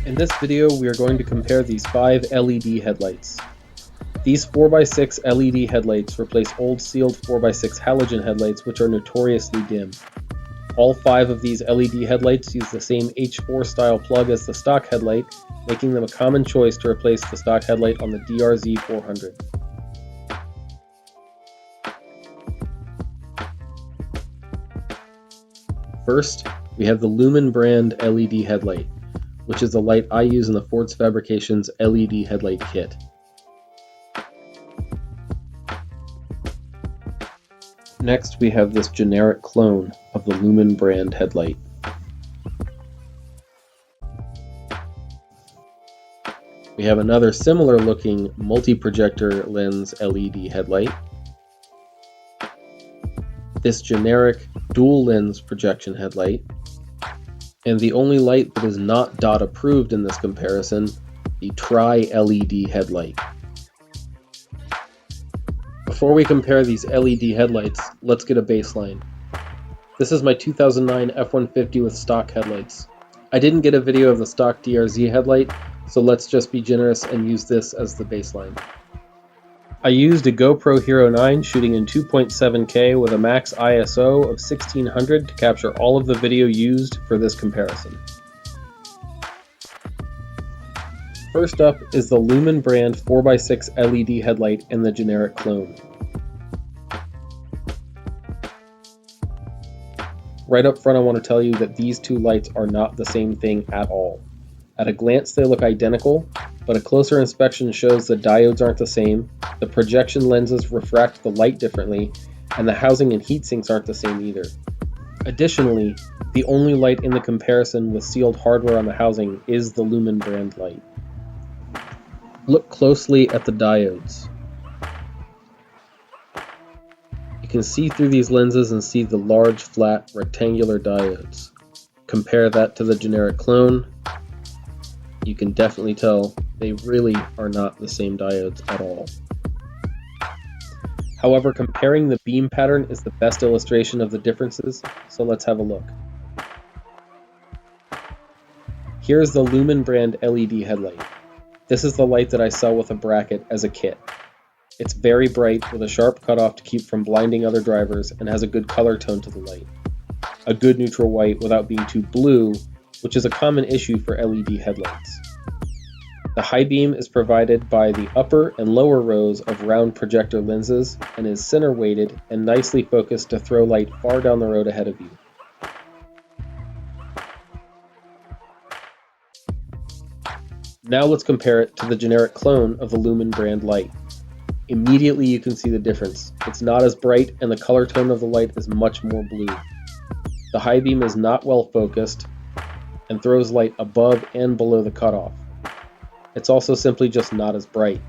In this video, we are going to compare these 5 LED headlights. These 4x6 LED headlights replace old sealed 4x6 halogen headlights which are notoriously dim. All 5 of these LED headlights use the same H4 style plug as the stock headlight, making them a common choice to replace the stock headlight on the DRZ-400. First, we have the Lumen Brand LED Headlight, which is the light I use in the Fords Fabrications LED Headlight kit. Next, we have this generic clone of the Lumen Brand headlight. We have another similar looking multi-projector lens LED headlight. This generic dual lens projection headlight. And the only light that is not DOT approved in this comparison, the Tri-LED headlight. Before we compare these LED headlights, let's get a baseline. This is my 2009 F-150 with stock headlights. I didn't get a video of the stock DRZ headlight, so let's just be generous and use this as the baseline. I used a GoPro Hero 9 shooting in 2.7K with a max ISO of 1600 to capture all of the video used for this comparison. First up is the Lumen Brand 4x6 LED headlight in the generic clone. Right up front, I want to tell you that these two lights are not the same thing at all. At a glance they look identical, but a closer inspection shows the diodes aren't the same, the projection lenses refract the light differently, and the housing and heat sinks aren't the same either. Additionally, the only light in the comparison with sealed hardware on the housing is the Lumen Brand light. Look closely at the diodes. You can see through these lenses and see the large, flat, rectangular diodes. Compare that to the generic clone. You can definitely tell they really are not the same diodes at all. However, comparing the beam pattern is the best illustration of the differences, so let's have a look. Here's the Lumen Brand LED headlight. This is the light that I sell with a bracket as a kit. It's very bright with a sharp cutoff to keep from blinding other drivers and has a good color tone to the light. A good neutral white without being too blue, which is a common issue for LED headlights. The high beam is provided by the upper and lower rows of round projector lenses and is center weighted and nicely focused to throw light far down the road ahead of you. Now let's compare it to the generic clone of the Lumen Brand light. Immediately you can see the difference. It's not as bright and the color tone of the light is much more blue. The high beam is not well focused and throws light above and below the cutoff. It's also simply just not as bright.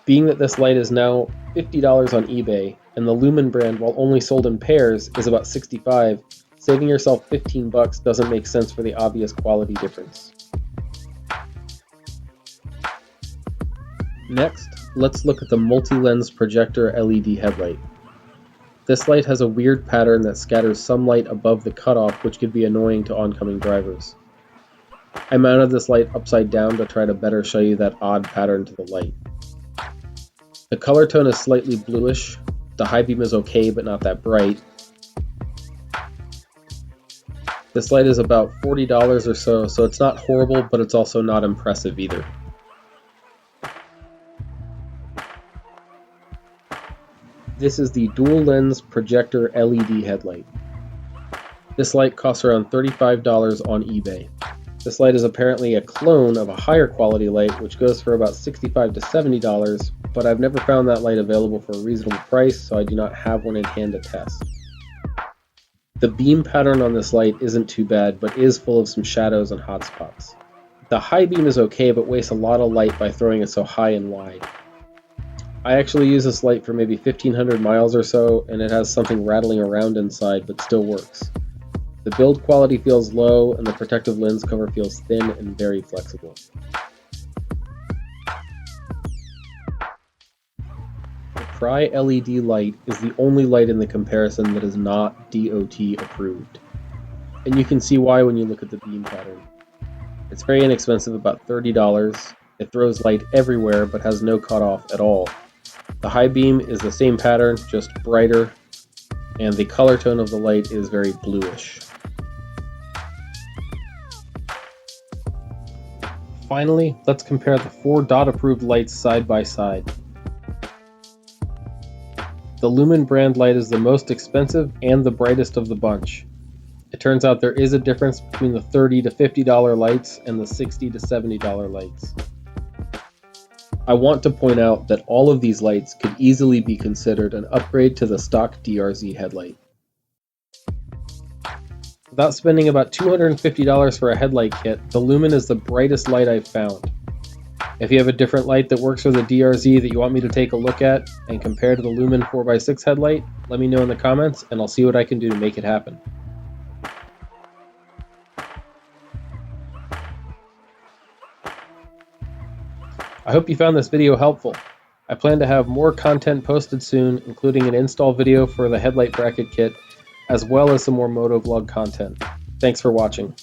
Being that this light is now $50 on eBay, and the Lumen Brand, while only sold in pairs, is about $65, saving yourself $15 doesn't make sense for the obvious quality difference. Next, let's look at the multi-lens projector LED headlight. This light has a weird pattern that scatters some light above the cutoff, which could be annoying to oncoming drivers. I mounted this light upside down to try to better show you that odd pattern to the light. The color tone is slightly bluish, the high beam is okay but not that bright. This light is about $40 or so, so it's not horrible, but it's also not impressive either. This is the dual lens projector LED headlight. This light costs around $35 on eBay. This light is apparently a clone of a higher quality light which goes for about $65 to $70, but I've never found that light available for a reasonable price, so I do not have one in hand to test. The beam pattern on this light isn't too bad, but is full of some shadows and hot spots. The high beam is okay, but wastes a lot of light by throwing it so high and wide. I actually use this light for maybe 1,500 miles or so, and it has something rattling around inside, but still works. The build quality feels low, and the protective lens cover feels thin and very flexible. The Tri-LED light is the only light in the comparison that is not DOT approved. And you can see why when you look at the beam pattern. It's very inexpensive, about $30. It throws light everywhere but has no cutoff at all. The high beam is the same pattern, just brighter, and the color tone of the light is very bluish. Finally, let's compare the 4 DOT approved lights side by side. The Lumen Brand light is the most expensive and the brightest of the bunch. It turns out there is a difference between the $30 to $50 lights and the $60 to $70 lights. I want to point out that all of these lights could easily be considered an upgrade to the stock DRZ headlight. Without spending about $250 for a headlight kit, the Lumen is the brightest light I've found. If you have a different light that works for the DRZ that you want me to take a look at and compare to the Lumen 4x6 headlight, let me know in the comments and I'll see what I can do to make it happen. I hope you found this video helpful. I plan to have more content posted soon, including an install video for the headlight bracket kit, as well as some more motovlog content. Thanks for watching.